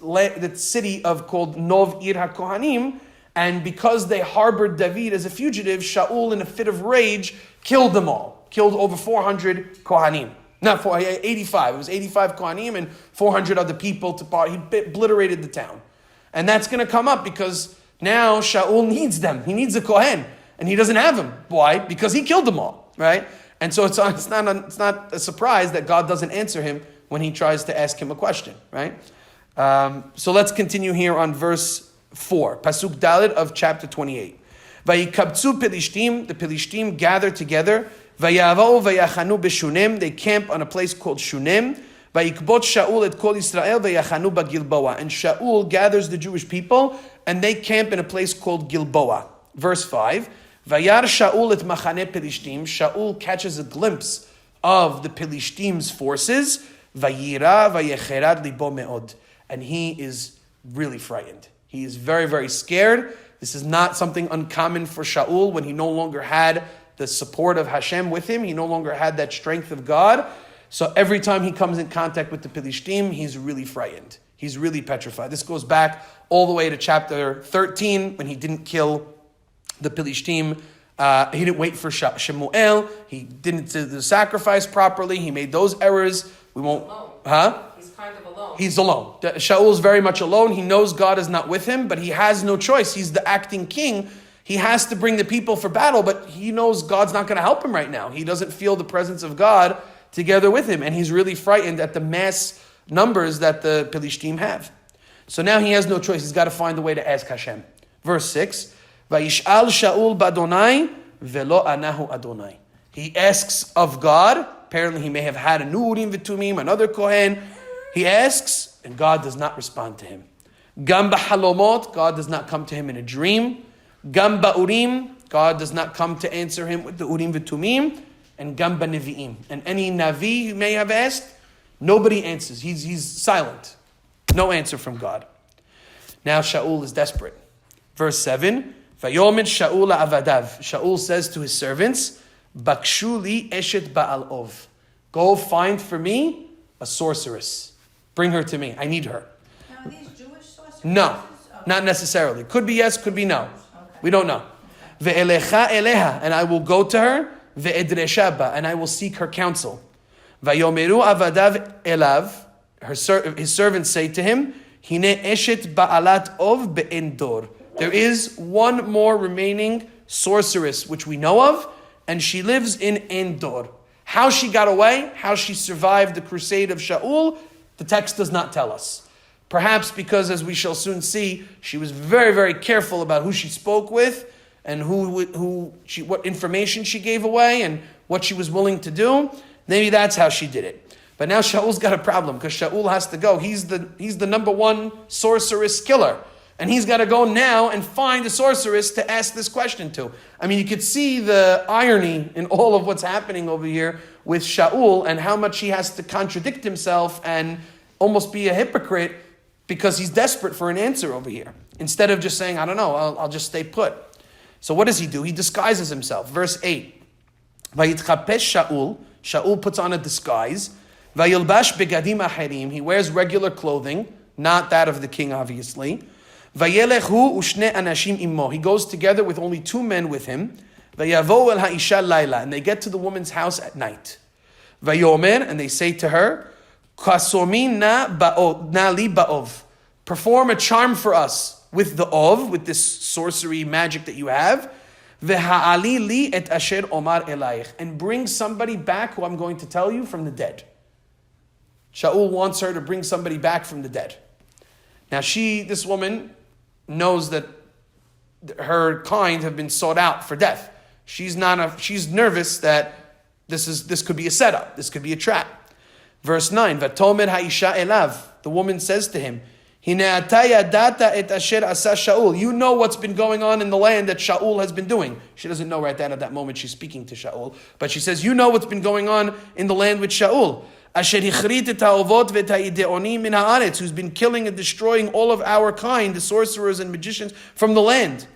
city called Nov Ir HaKohanim. And because they harbored David as a fugitive, Shaul, in a fit of rage, killed them all. Killed over 400 Kohanim. Not 85. It was 85 Kohanim and 400 other people to part. He obliterated the town. And that's going to come up because now Shaul needs them. He needs a Kohen. And he doesn't have them. Why? Because he killed them all, right? And so it's not a surprise that God doesn't answer him when he tries to ask him a question, right? So let's continue here on verse 4, Pasuk Dalet of chapter 28. Vayikabtzu Philistine, the Philistine gathered together, Vayavau vayachanu b'shunem. They camp on a place called Shunem. Vayikbot Shaul et kol Yisrael vayachanu b'Gilboa. And Shaul gathers the Jewish people, and they camp in a place called Gilboa. Verse 5. Vayar Shaul et machane Pelishtim. Shaul catches a glimpse of the Pelishtim's forces. Vayira vayecherad libo meod. And he is really frightened. He is very, very scared. This is not something uncommon for Shaul when he no longer had the support of Hashem with him. He no longer had that strength of God. So every time he comes in contact with the Philistines, he's really frightened. He's really petrified. This goes back all the way to chapter 13 when he didn't kill the Philistines. He didn't wait for Shemuel. He didn't do the sacrifice properly. He made those errors. We won't... Alone. He's kind of alone. He's alone. Shaul's very much alone. He knows God is not with him, but he has no choice. He's the acting king. He has to bring the people for battle, but he knows God's not going to help him right now. He doesn't feel the presence of God together with him, and he's really frightened at the mass numbers that the Philistines have. So now he has no choice. He's got to find a way to ask Hashem. Verse 6, Vayish'al Shaul b'Adonai velo anahu Adonai. He asks of God. Apparently he may have had a new Urim v'Tumim, another Kohen. He asks, and God does not respond to him. Gam b'halomot, God does not come to him in a dream. Gam ba'urim, God does not come to answer him with the Urim v'Tumim. And Gam ba'nevi'im. And any Navi you may have asked, nobody answers. He's silent. No answer from God. Now Shaul is desperate. Verse 7, Vayomer Shaul avadav. Shaul says to his servants, Bakshu li eshet ba'al ov. Go find for me a sorceress. Bring her to me. I need her. Now, are these Jewish sorceresses? No, not necessarily. Could be yes, could be no. Okay. We don't know. Ve'elecha eleha, and I will go to her. Ve'edresha ba, and I will seek her counsel. Vayomeru avadav elav. His servants say to him, Hine eshet ba'alat ov be'endor. There is one more remaining sorceress which we know of, and she lives in Endor. How she got away, how she survived the crusade of Shaul, the text does not tell us. Perhaps because, as we shall soon see, she was very, very careful about who she spoke with and what information she gave away and what she was willing to do. Maybe that's how she did it. But now Shaul's got a problem because Shaul has to go. He's the number one sorceress killer. And he's got to go now and find a sorceress to ask this question to. I mean, you could see the irony in all of what's happening over here with Shaul and how much he has to contradict himself and almost be a hypocrite because he's desperate for an answer over here. Instead of just saying, I don't know, I'll just stay put. So what does he do? He disguises himself. Verse 8. Vayitchapesh Shaul. Shaul puts on a disguise. Vayilbash begadim acherim. He wears regular clothing, not that of the king, obviously. Vayelechu ushne anashim immo. He goes together with only two men with him. Vayavo el ha'isha laila. And they get to the woman's house at night. Vayomer, and they say to her, Kasomi na li ba'ov. Perform a charm for us with the ov, with this sorcery magic that you have. V'ha'ali li et asher omar elayich. And bring somebody back who I'm going to tell you from the dead. Shaul wants her to bring somebody back from the dead. Now this woman, knows that her kind have been sought out for death. She's nervous that this could be a setup. This could be a trap. Verse 9, Vatomer ha'isha elav. The woman says to him, Hine ataya data et asher asa Shaul. You know what's been going on in the land that Shaul has been doing. She doesn't know right then at that moment she's speaking to Shaul. But she says, you know what's been going on in the land with Shaul. Asher hichrit et ha'ovot v'et ha'ideonim min ha'aretz, who's been killing and destroying all of our kind, the sorcerers and magicians from the land.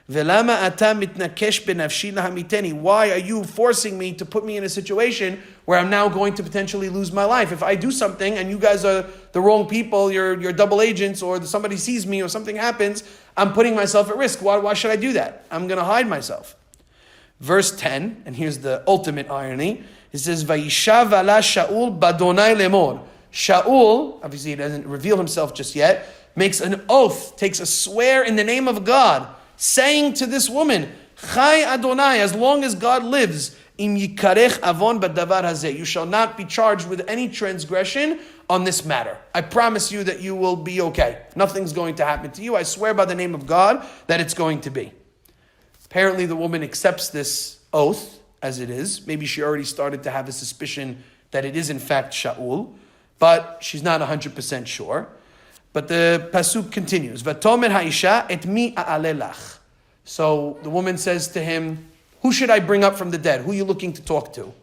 V'lama ata mitnakesh benafshi lahamiteni. Why are you forcing me to put me in a situation where I'm now going to potentially lose my life? If I do something and you guys are the wrong people, you're double agents, or somebody sees me or something happens, I'm putting myself at risk. Why should I do that? I'm going to hide myself. Verse 10, and here's the ultimate irony. It says, Vayishav ala Shaul badonai lemor. Shaul, obviously he doesn't reveal himself just yet, makes an oath, takes a swear in the name of God, saying to this woman, Chai Adonai, as long as God lives, im yikarech avon badavar hazeh, you shall not be charged with any transgression on this matter. I promise you that you will be okay. Nothing's going to happen to you. I swear by the name of God that it's going to be. Apparently the woman accepts this oath, as it is. Maybe she already started to have a suspicion that it is in fact Shaul, but she's not 100% sure. But the pasuk continues. Vatomer ha'isha et mi a'alelach. So the woman says to him, who should I bring up from the dead? Who are you looking to talk to?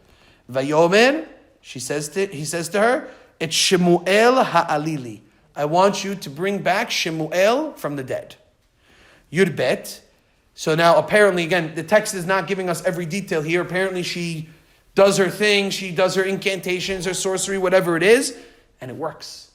Vayomer, he says to her, et Shemuel ha'alili. I want you to bring back Shemuel from the dead. Yud bet. So now apparently, again, the text is not giving us every detail here. Apparently she does her thing, she does her incantations, her sorcery, whatever it is, and it works.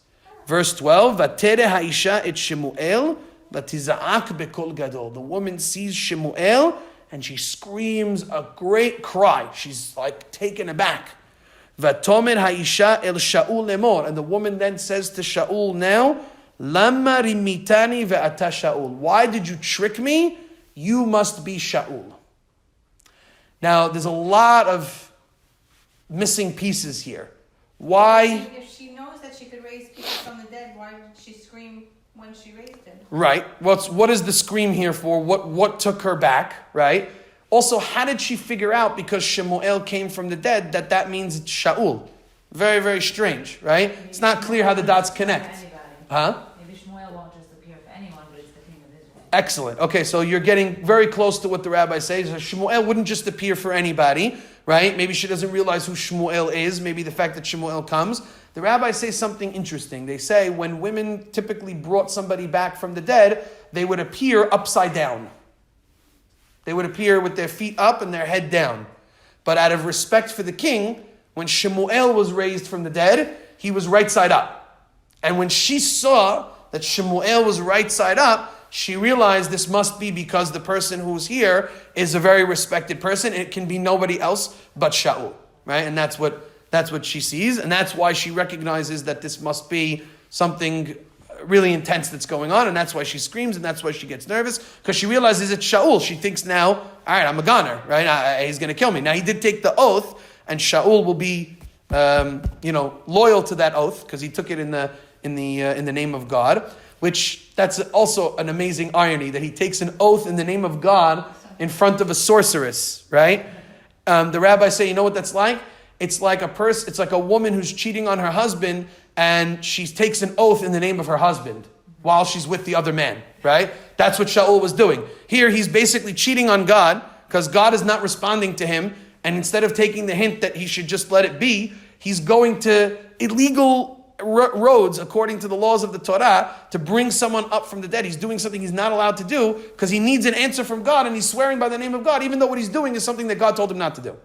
Verse 12, Vatere ha'isha et Shemuel, vatiza'ak bekol gadol. The woman sees Shemuel, and she screams a great cry. She's like taken aback. Vatomer ha'isha el Shaul lemor. And the woman then says to Shaul now, Lama rimitani ve'ata Shaul. Why did you trick me? You must be Shaul. Now, there's a lot of missing pieces here. Why? If she knows that she could raise people from the dead, why did she scream when she raised him? Right. What is the scream here for? What took her back, right? Also, how did she figure out, because Shemuel came from the dead, that means it's Shaul? Very, very strange, right? It's not clear how the dots connect. Huh? Maybe Shemuel won't just appear for anyone, but it's the king of Israel. Excellent. Okay, so you're getting very close to what the rabbi says. So Shemuel wouldn't just appear for anybody, right? Maybe she doesn't realize who Shemuel is. Maybe the fact that Shemuel comes. The rabbis say something interesting. They say when women typically brought somebody back from the dead, they would appear upside down. They would appear with their feet up and their head down. But out of respect for the king, when Shemuel was raised from the dead, he was right side up. And when she saw that Shemuel was right side up, she realized this must be because the person who's here is a very respected person, and it can be nobody else but Shaul, right? And that's what she sees, and that's why she recognizes that this must be something really intense that's going on, and that's why she screams, and that's why she gets nervous, because she realizes it's Shaul. She thinks now, all right, I'm a goner, right? He's going to kill me. Now, he did take the oath, and Shaul will be, loyal to that oath, because he took it in the name of God, which that's also an amazing irony, that he takes an oath in the name of God in front of a sorceress, right? The rabbis say, you know what that's like? It's like a woman who's cheating on her husband, and she takes an oath in the name of her husband while she's with the other man, right? That's what Shaul was doing. Here, he's basically cheating on God because God is not responding to him, and instead of taking the hint that he should just let it be, he's going to illegal roads, according to the laws of the Torah, to bring someone up from the dead. He's doing something he's not allowed to do because he needs an answer from God, and he's swearing by the name of God, even though what he's doing is something that God told him not to do.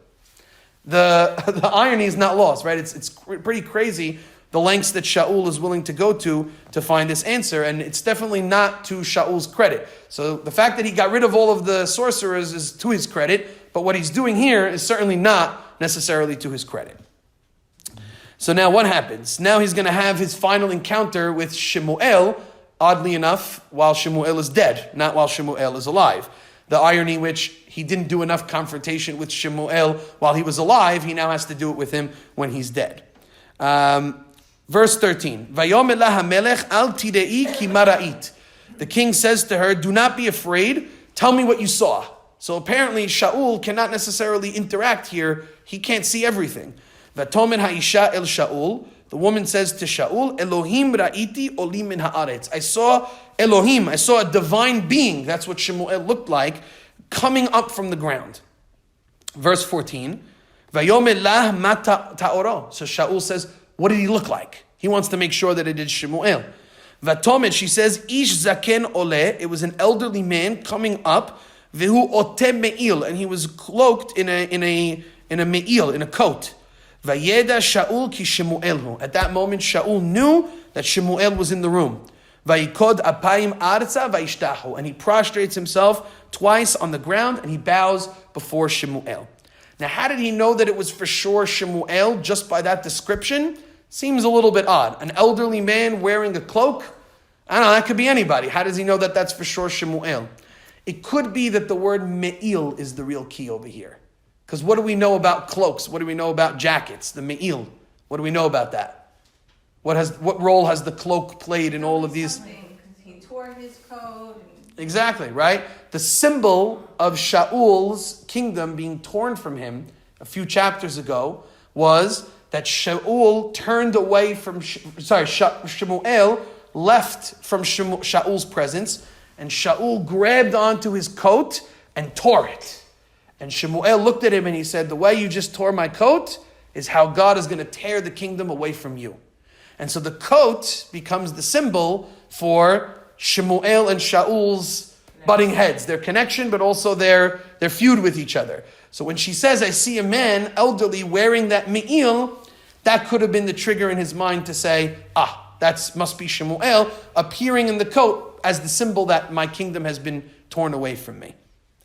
The irony is not lost, right? It's pretty crazy the lengths that Shaul is willing to go to find this answer, and it's definitely not to Shaul's credit. So the fact that he got rid of all of the sorcerers is to his credit, but what he's doing here is certainly not necessarily to his credit. So now what happens? Now he's going to have his final encounter with Shemuel, oddly enough, while Shemuel is dead, not while Shemuel is alive. The irony which he didn't do enough confrontation with Shemuel while he was alive, he now has to do it with him when he's dead. Verse 13, Vayomer laha melech al tidei ki mara'it. The king says to her, do not be afraid, tell me what you saw. So apparently Shaul cannot necessarily interact here. He can't see everything. Vatomer ha'isha el Shaul. The woman says to Shaul, Elohim ra'iti olim min haaretz. I saw Elohim, I saw a divine being, that's what Shemuel looked like, coming up from the ground. Verse 14, Vayomer lah ma ta'oro. So Shaul says, what did he look like? He wants to make sure that it is Shemuel. Vatomet, she says, Ish zaken ole. It was an elderly man coming up. Vehu ote me'il, and he was cloaked in a me'il, in a coat. Vayeda Shaul ki Shemuelhu. At that moment, Shaul knew that Shemuel was in the room. Vayikod apayim arza vayishtahu, and he prostrates himself twice on the ground and he bows before Shemuel. Now, how did he know that it was for sure Shemuel just by that description? Seems a little bit odd. An elderly man wearing a cloak? I don't know, that could be anybody. How does he know that that's for sure Shemuel? It could be that the word me'il is the real key over here. Because what do we know about cloaks? What do we know about jackets? The me'il. What do we know about that? What role has the cloak played in all of these? He tore his coat. Exactly, right? The symbol of Shaul's kingdom being torn from him a few chapters ago was that Shaul turned away from, Shemuel left from Shaul's presence, and Shaul grabbed onto his coat and tore it. And Shemuel looked at him and he said, the way you just tore my coat is how God is going to tear the kingdom away from you. And so the coat becomes the symbol for Shemuel and Shaul's butting heads, their connection, but also their feud with each other. So when she says, I see a man, elderly, wearing that me'il, that could have been the trigger in his mind to say, that must be Shemuel appearing in the coat as the symbol that my kingdom has been torn away from me.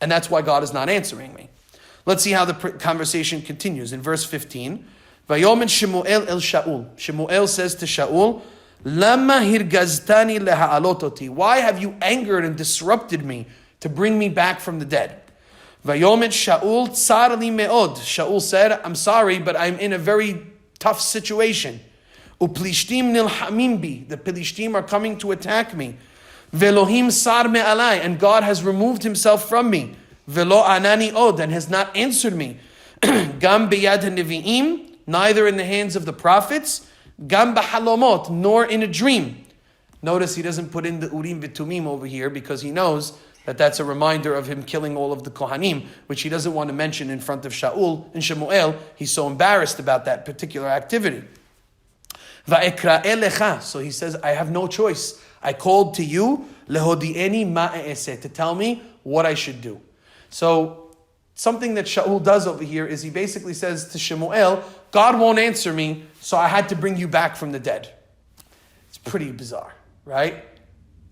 And that's why God is not answering me. Let's see how the conversation continues. In verse 15, Vayomen Shemuel el Shaul. Shemuel says to Shaul, Lama hirgaztani leha'alototi. Why have you angered and disrupted me to bring me back from the dead? Vayomen Shaul tsar li me'od. Shaul said, I'm sorry, but I'm in a very tough situation. Uplishtim nilhamim bi. The Philistines are coming to attack me. Velohim sar me'alai. And God has removed himself from me. Velo anani od. And has not answered me. Gam beyad nevi'im. Neither in the hands of the prophets, gam b'halomot, nor in a dream. Notice he doesn't put in the urim v'tumim over here because he knows that that's a reminder of him killing all of the kohanim, which he doesn't want to mention in front of Shaul and Shemuel. He's so embarrassed about that particular activity. Va'ekra'e lecha. So he says, I have no choice. I called to you, lehodi'eni ma'e'eseh, to tell me what I should do. So something that Shaul does over here is he basically says to Shemuel, God won't answer me, so I had to bring you back from the dead. It's pretty bizarre, right?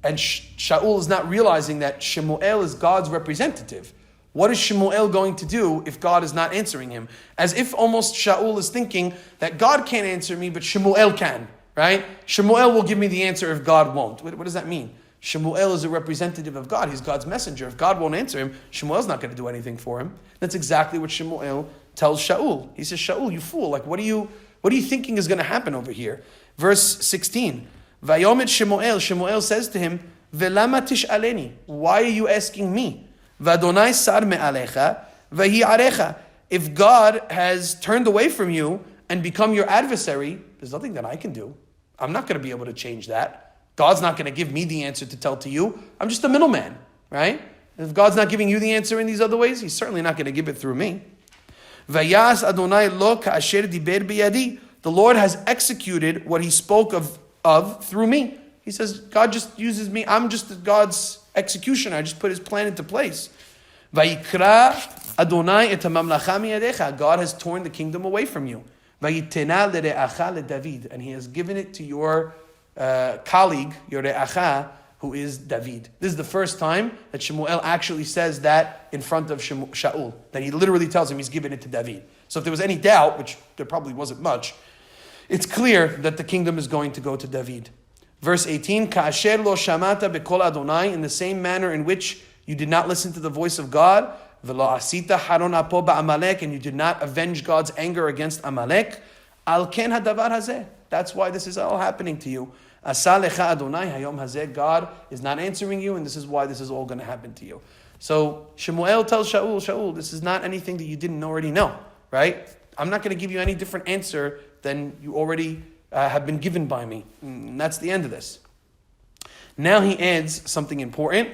And Shaul is not realizing that Shemuel is God's representative. What is Shemuel going to do if God is not answering him? As if almost Shaul is thinking that God can't answer me, but Shemuel can, right? Shemuel will give me the answer if God won't. What does that mean? Shemuel is a representative of God. He's God's messenger. If God won't answer him, Shemuel's not going to do anything for him. That's exactly what Shemuel tells Shaul. He says, Shaul, you fool. Like, what are you thinking is going to happen over here? Verse 16. Vayomet Shemuel. Shemuel says to him, Velama tish'aleni. Why are you asking me? Vadonai sar me'alecha, vahi arecha. If God has turned away from you and become your adversary, there's nothing that I can do. I'm not going to be able to change that. God's not going to give me the answer to tell to you. I'm just a middleman, right? If God's not giving you the answer in these other ways, he's certainly not going to give it through me. Vayas Adonai lo ka'asher diber biyadi. The Lord has executed what he spoke of through me. He says, God just uses me. I'm just God's executioner. I just put his plan into place. Vayikra Adonai et hamamlacha miyadecha. God has torn the kingdom away from you. Vayitena lere'acha leDavid. And he has given it to your colleague, your re'acha, who is David. This is the first time that Shemuel actually says that in front of Shaul. That he literally tells him he's given it to David. So if there was any doubt, which there probably wasn't much, it's clear that the kingdom is going to go to David. Verse 18, Ka'asher lo shamata bekol Adonai, in the same manner in which you did not listen to the voice of God, v'lo asita haron apo ba'amalek, and you did not avenge God's anger against Amalek, al ken hadavar hazeh. That's why this is all happening to you. Asa lecha Adonai hayom hazeh. God is not answering you, and this is why this is all going to happen to you. So Shemuel tells Shaul, this is not anything that you didn't already know, right? I'm not going to give you any different answer than you already have been given by me. And that's the end of this. Now he adds something important,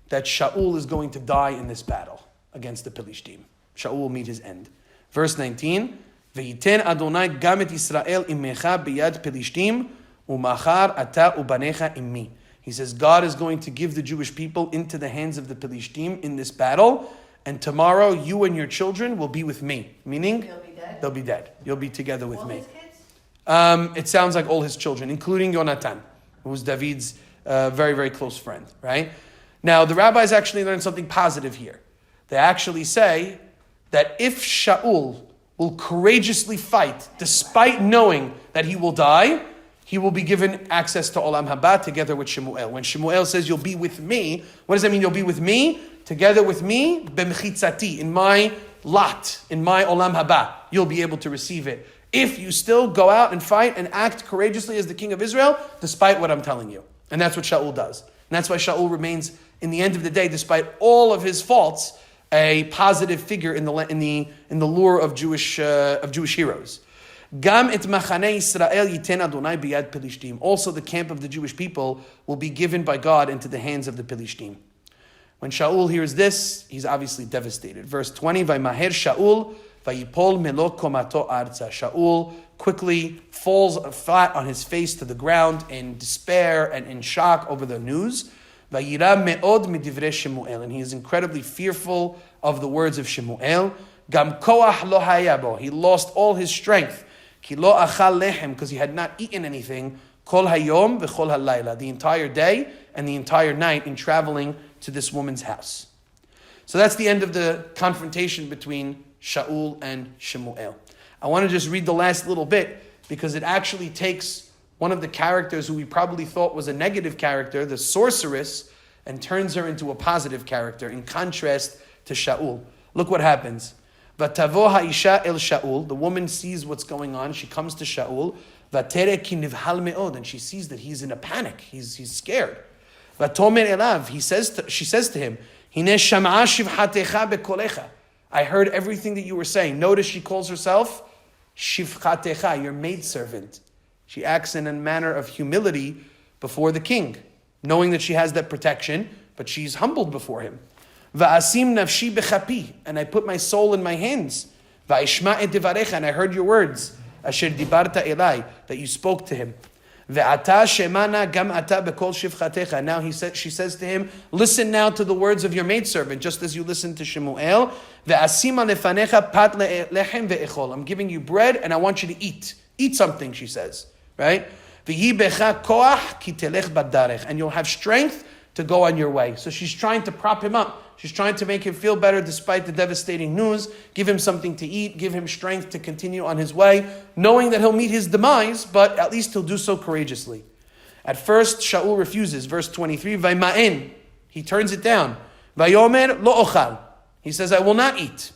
that Shaul is going to die in this battle against the Philistines. Shaul will meet his end. Verse 19, V'yiten Adonai gam et Yisrael imecha biyad Philistine umachar ata ubanecha immi. He says, God is going to give the Jewish people into the hands of the Philistines in this battle, and tomorrow you and your children will be with me. Meaning, they'll be dead. You'll be together with me. His kids? It sounds like all his children, including Yonatan, who's David's very, very close friend, right? Now, the rabbis actually learned something positive here. They actually say that if Shaul will courageously fight, despite knowing that he will die, he will be given access to Olam Haba together with Shemuel. When Shemuel says, you'll be with me, what does that mean, you'll be with me? Together with me, b'mechitzati, in my lot, in my Olam Haba, you'll be able to receive it. If you still go out and fight and act courageously as the king of Israel, despite what I'm telling you. And that's what Shaul does. And that's why Shaul remains in the end of the day, despite all of his faults, a positive figure in the lore of Jewish heroes. Gam et machane Yisrael yiten Adonai biyad Philistine. Also, the camp of the Jewish people will be given by God into the hands of the Philistines. When Shaul hears this, he's obviously devastated. Verse 20, Vaymaher Shaul, vayipol melo komato arza. Shaul quickly falls flat on his face to the ground in despair and in shock over the news. Vayira me'od midivrei Shemuel. And he is incredibly fearful of the words of Shemuel. Gam koach lo hayabo. He lost all his strength. Ki lo achal lechem, because he had not eaten anything. Kol hayom v'chol halayla. The entire day and the entire night in traveling to this woman's house. So that's the end of the confrontation between Shaul and Shemuel. I want to just read the last little bit because it actually takes one of the characters who we probably thought was a negative character, the sorceress, and turns her into a positive character in contrast to Shaul. Look what happens. Vatavo ha'isha el Shaul. The woman sees what's going on. She comes to Shaul. Vatere ki nivhal me'od. And she sees that he's in a panic. He's scared. Vatomer elav. She says to him, Hine sham'a shivchatecha bekolecha. I heard everything that you were saying. Notice she calls herself shivchatecha, your maidservant. She acts in a manner of humility before the king, knowing that she has that protection, but she's humbled before him. Va'asim nafshi bechapi, and I put my soul in my hands. Va'ishma et devarecha, and I heard your words. Asher dibarta elai, that you spoke to him. Ve'ata shemana gam ata bekol shivchatecha. Now she says to him, listen now to the words of your maidservant, just as you listened to Shemuel. Ve'asima lefanecha pat lechem ve'echol. I'm giving you bread, and I want you to eat. Eat something, she says. Right? V'hi becha koach ki telech badarech. And you'll have strength to go on your way. So she's trying to prop him up. She's trying to make him feel better despite the devastating news, give him something to eat, give him strength to continue on his way, knowing that he'll meet his demise, but at least he'll do so courageously. At first, Shaul refuses. Verse 23, Vayma'en. He turns it down. Vayomer lo ochal. He says, I will not eat.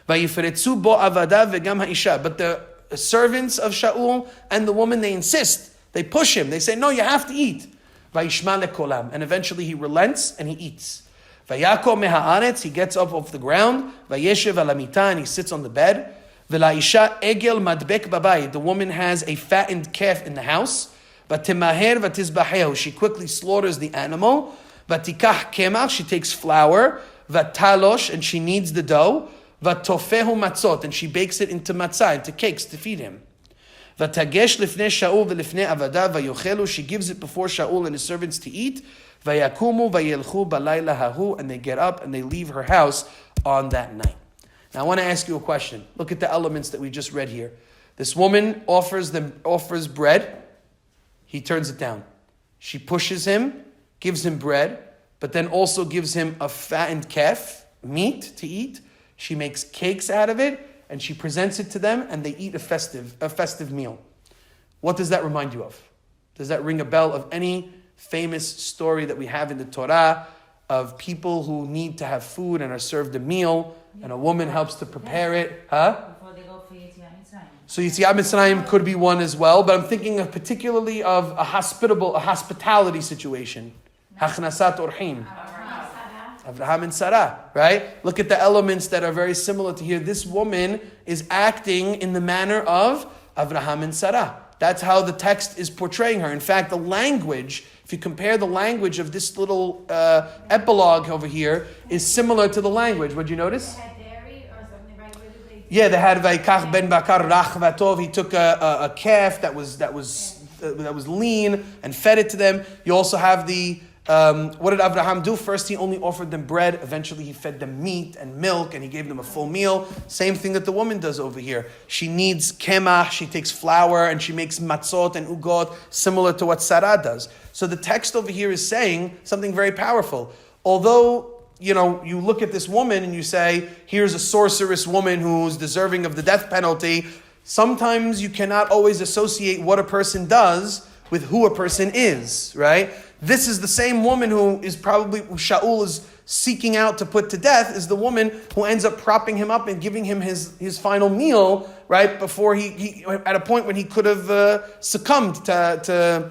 Vayifretzu bo avada vegam ha'isha. But the servants of Shaul and the woman, they insist. They push him. They say, no, you have to eat. Vayishma lekolam. And eventually he relents and he eats. Vayako meha'aretz, he gets up off the ground. Vayeshev alamita, and he sits on the bed. V'laisha egel madbek babayit, the woman has a fattened calf in the house. V'temaher v'tizbahehu, she quickly slaughters the animal. V'tikach kemach, she takes flour. V'talosh, and she kneads the dough. V'tofehu matzot, and she bakes it into matzah, into cakes to feed him. V'tagesh lifnei Shaul v'lifnei avada v'yochelu, she gives it before Shaul and his servants to eat. Vayakumu vayelchu balayla hahu, and they get up and they leave her house on that night. Now I want to ask you a question. Look at the elements that we just read here. This woman offers bread. He turns it down. She pushes him, gives him bread, but then also gives him a fattened calf, meat to eat. She makes cakes out of it, and she presents it to them, and they eat a festive meal. What does that remind you of? Does that ring a bell of any famous story that we have in the Torah of people who need to have food and are served a meal, and a woman helps to prepare it? Before they go for Yetziat Mitzrayim. So Yetziat Mitzrayim could be one as well, but I'm thinking of particularly of a hospitality situation. Hachnasat orchim. Avraham and Sarah, right? Look at the elements that are very similar to here. This woman is acting in the manner of Avraham and Sarah. That's how the text is portraying her. In fact, the language, if you compare the language of this little epilogue over here, is similar to the language. Would you notice? They had dairy or something, right? Where did they? Yeah, they had Vaikach ben Bakar Rachvatov. He took a calf that was lean and fed it to them. You also have the what did Abraham do? First, he only offered them bread. Eventually, he fed them meat and milk, and he gave them a full meal. Same thing that the woman does over here. She needs kemach, she takes flour, and she makes matzot and ugot, similar to what Sarah does. So the text over here is saying something very powerful. Although, you look at this woman and you say, here's a sorceress woman who's deserving of the death penalty, sometimes you cannot always associate what a person does with who a person is, right? This is the same woman who Shaul is seeking out to put to death, is the woman who ends up propping him up and giving him his final meal, right, before he at a point when he could have succumbed to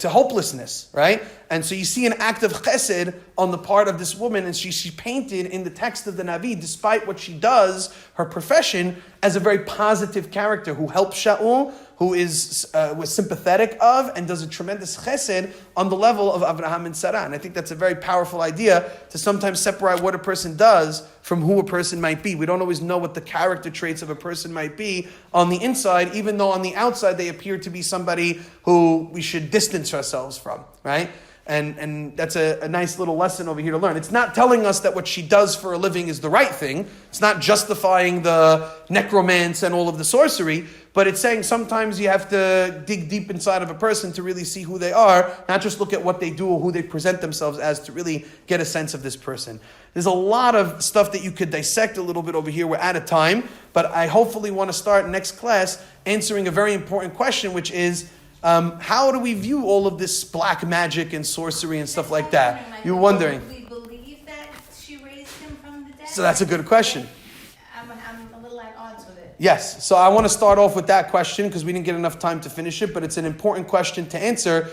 hopelessness, right? And so you see an act of chesed on the part of this woman, and she's painted in the text of the Navi, despite what she does, her profession, as a very positive character who helps Shaul, who was sympathetic of, and does a tremendous chesed on the level of Avraham and Sarah. And I think that's a very powerful idea to sometimes separate what a person does from who a person might be. We don't always know what the character traits of a person might be on the inside, even though on the outside they appear to be somebody who we should distance ourselves from, right? And that's a nice little lesson over here to learn. It's not telling us that what she does for a living is the right thing. It's not justifying the necromancy and all of the sorcery, but it's saying sometimes you have to dig deep inside of a person to really see who they are, not just look at what they do or who they present themselves as to really get a sense of this person. There's a lot of stuff that you could dissect a little bit over here. We're out of time, but I hopefully want to start next class answering a very important question, which is, how do we view all of this black magic and sorcery and stuff like that? You're wondering. Do we believe that she raised him from the dead? So that's a good question. I'm a little at odds with it. Yes. So I want to start off with that question because we didn't get enough time to finish it, but it's an important question to answer.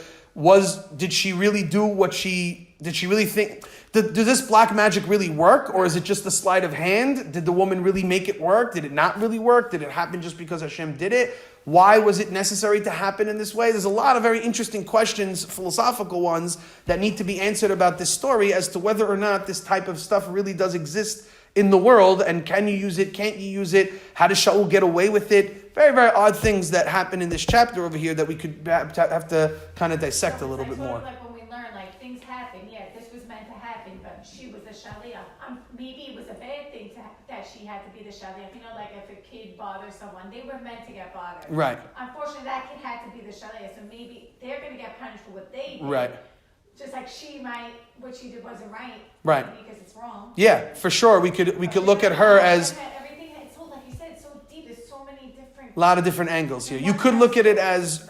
Did she really do what did she really think? Does this black magic really work, or is it just a sleight of hand? Did the woman really make it work? Did it not really work? Did it happen just because Hashem did it? Why was it necessary to happen in this way? There's a lot of very interesting questions, philosophical ones, that need to be answered about this story as to whether or not this type of stuff really does exist in the world, and can you use it, can't you use it? How does Shaul get away with it? Very, very odd things that happen in this chapter over here that we could have to kind of dissect a little bit more. Like when we learn, like things happen, this was meant to happen, but she was a shaliach. Maybe it was a bad thing that she had to be the shaliach. You know, like if a kid bothers someone, they were meant to get bothered. Right. Unfortunately, that kid had to be the shaliach, so maybe they're going to get punished for what they did. Right. Just like what she did wasn't right. Right. Because it's wrong. Yeah, for sure. We could look at her as Everything, it's so, like you said, it's so deep. There's so many different. a lot of different angles here. You could look at it as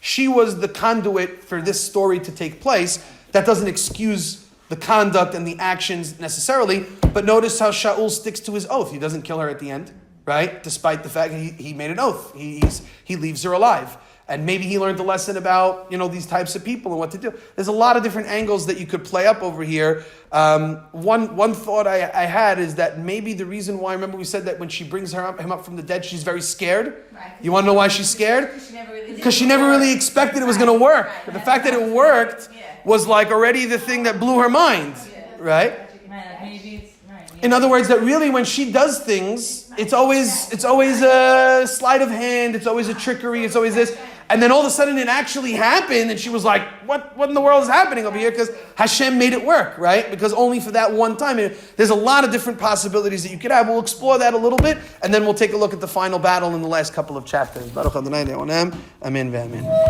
she was the conduit for this story to take place. That doesn't excuse the conduct and the actions necessarily, but notice how Shaul sticks to his oath. He doesn't kill her at the end, right? Despite the fact he made an oath. He leaves her alive. And maybe he learned a lesson about, these types of people and what to do. There's a lot of different angles that you could play up over here. One thought I had is that maybe the reason why, remember we said that when she brings him up from the dead, she's very scared. Right. You want to know why she's scared? Because she never really expected it was going to work. Right. The fact that it worked was like already the thing that blew her mind, right? In other words, that really when she does things, it's always a sleight of hand, it's always a trickery, it's always this. And then all of a sudden it actually happened, and she was like, what in the world is happening over here? Because Hashem made it work, right? Because only for that one time. There's a lot of different possibilities that you could have. We'll explore that a little bit, and then we'll take a look at the final battle in the last couple of chapters. Baruch Adonai Le'olam. Amen ve'amen.